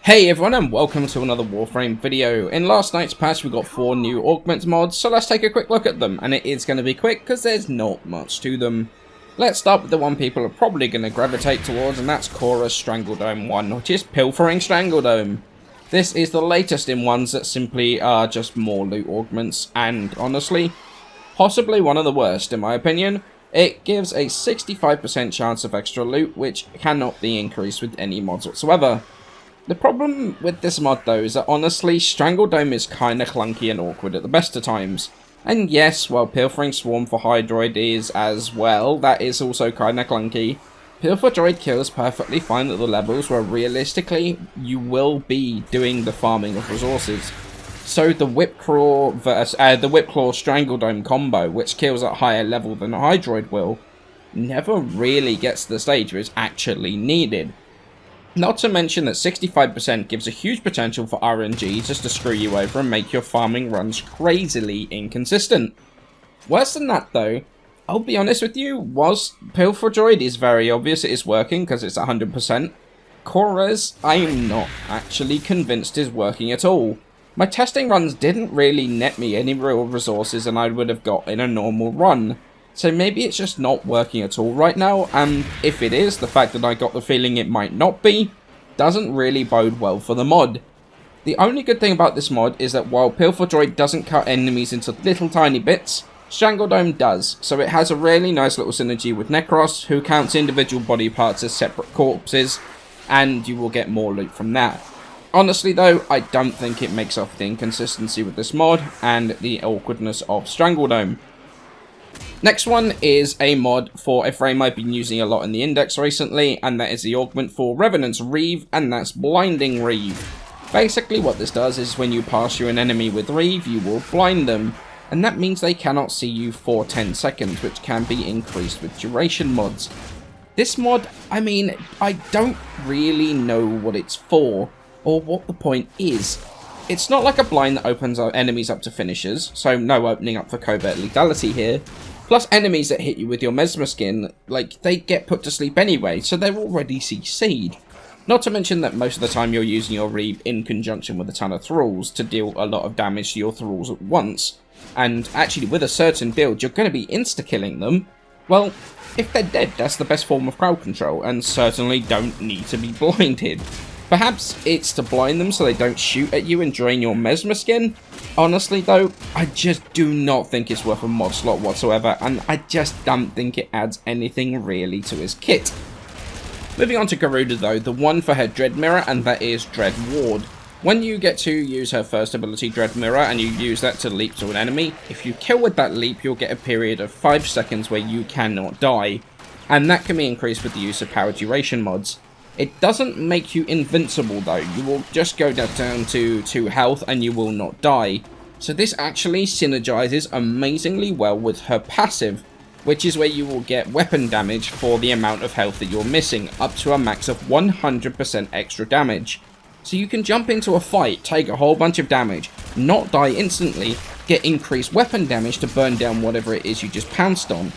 Hey everyone, and welcome to another Warframe video. In last night's patch we got 4 new Augments mods, so let's take a quick look at them, and it is going to be quick because there's not much to them. Let's start with the one people are probably going to gravitate towards, and that's Khora's Strangledome 1, which is Pilfering Strangledome. This is the latest in ones that simply are just more loot augments, and honestly, possibly one of the worst in my opinion. It gives a 65% chance of extra loot, which cannot be increased with any mods whatsoever. The problem with this mod though is that honestly, Strangledome is kinda clunky and awkward at the best of times. And yes, while Pilfering Swarm for Hydroid is as well, that is also kinda clunky. Pilfer Droid kills perfectly fine at the levels where realistically you will be doing the farming of resources. So the Whipclaw Strangledome combo, which kills at higher level than a Hydroid will, never really gets to the stage where it's actually needed. Not to mention that 65% gives a huge potential for RNG just to screw you over and make your farming runs crazily inconsistent. Worse than that though, I'll be honest with you, whilst Pilfer Droid is very obvious it is working because it's 100%, Khora's I'm not actually convinced is working at all. My testing runs didn't really net me any real resources than I would have got in a normal run. So maybe it's just not working at all right now, and if it is, the fact that I got the feeling it might not be, doesn't really bode well for the mod. The only good thing about this mod is that while Pilfer Droid doesn't cut enemies into little tiny bits, Strangledome does, so it has a really nice little synergy with Necros, who counts individual body parts as separate corpses, and you will get more loot from that. Honestly though, I don't think it makes up the inconsistency with this mod, and the awkwardness of Strangledome. Next one is a mod for a frame I've been using a lot in the index recently, and that is the augment for Revenant's Reve, and that's Blinding Reve. Basically what this does is when you pass through an enemy with Reve, you will blind them, and that means they cannot see you for 10 seconds, which can be increased with duration mods. This mod, I mean, I don't really know what it's for, or what the point is. It's not like a blind that opens our enemies up to finishers, so no opening up for covert lethality here. Plus enemies that hit you with your Mesmer skin, like, they get put to sleep anyway, so they're already CC'd. Not to mention that most of the time you're using your Reve in conjunction with a ton of thralls to deal a lot of damage to your thralls at once. And actually with a certain build you're going to be insta-killing them. Well, if they're dead, that's the best form of crowd control, and certainly don't need to be blinded. Perhaps it's to blind them so they don't shoot at you and drain your Mesmer skin. Honestly though, I just do not think it's worth a mod slot whatsoever, and I just don't think it adds anything really to his kit. Moving on to Garuda though, the one for her Dread Mirror, and that is Dread Ward. When you get to use her first ability, Dread Mirror, and you use that to leap to an enemy, if you kill with that leap you'll get a period of 5 seconds where you cannot die, and that can be increased with the use of power duration mods. It doesn't make you invincible though, you will just go down to 2 health and you will not die. So this actually synergizes amazingly well with her passive, which is where you will get weapon damage for the amount of health that you're missing, up to a max of 100% extra damage. So you can jump into a fight, take a whole bunch of damage, not die instantly, get increased weapon damage to burn down whatever it is you just pounced on.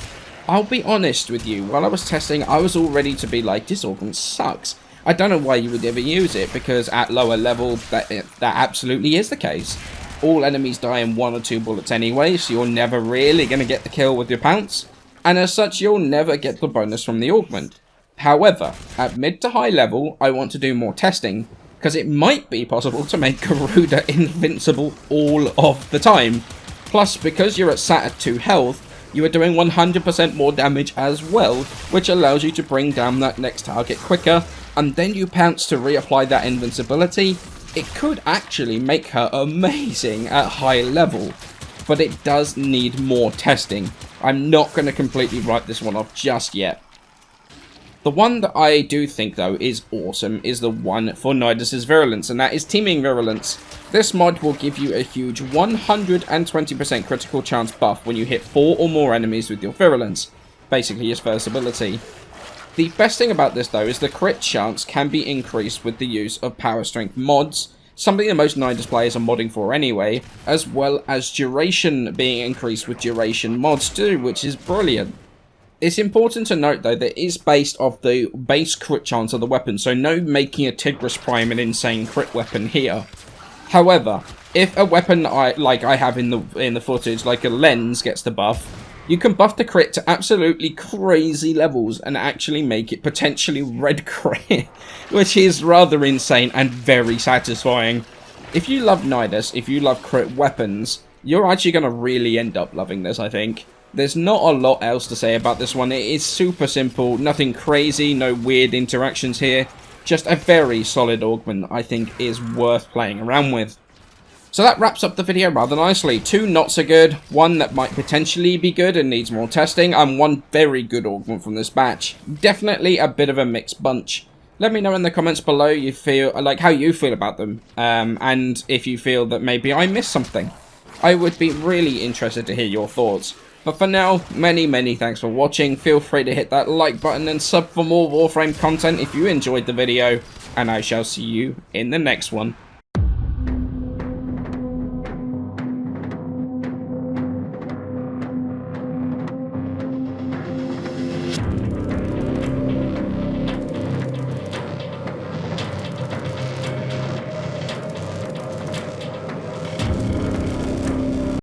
I'll be honest with you, while I was testing, I was all ready to be like, this augment sucks. I don't know why you would ever use it, because at lower level, that absolutely is the case. All enemies die in 1 or 2 bullets anyway, so you're never really going to get the kill with your pounce, and as such, you'll never get the bonus from the augment. However, at mid to high level, I want to do more testing, because it might be possible to make Garuda invincible all of the time. Plus, because you're sat at 2 health, you are doing 100% more damage as well, which allows you to bring down that next target quicker, and then you pounce to reapply that invincibility. It could actually make her amazing at high level, but it does need more testing. I'm not going to completely write this one off just yet. The one that I do think though is awesome is the one for Nidus' Virulence, and that is Teeming Virulence. This mod will give you a huge 120% critical chance buff when you hit 4 or more enemies with your Virulence, basically his first ability. The best thing about this though is the crit chance can be increased with the use of power strength mods, something that most Nidus players are modding for anyway, as well as duration being increased with duration mods too, which is brilliant. It's important to note, though, that it is based off the base crit chance of the weapon, so no making a Tigris Prime an insane crit weapon here. However, if a weapon I have in the footage, like a lens, gets the buff, you can buff the crit to absolutely crazy levels and actually make it potentially red crit, which is rather insane and very satisfying. If you love Nidus, if you love crit weapons, you're actually going to really end up loving this, I think. There's not a lot else to say about this one. It is super simple, nothing crazy, no weird interactions here. Just a very solid augment I think is worth playing around with. So that wraps up the video rather nicely. 2 not so good, 1 that might potentially be good and needs more testing, and 1 very good augment from this batch. Definitely a bit of a mixed bunch. Let me know in the comments below how you feel about them, and if you feel that maybe I missed something. I would be really interested to hear your thoughts. But for now, many thanks for watching. Feel free to hit that like button and sub for more Warframe content if you enjoyed the video, and I shall see you in the next one.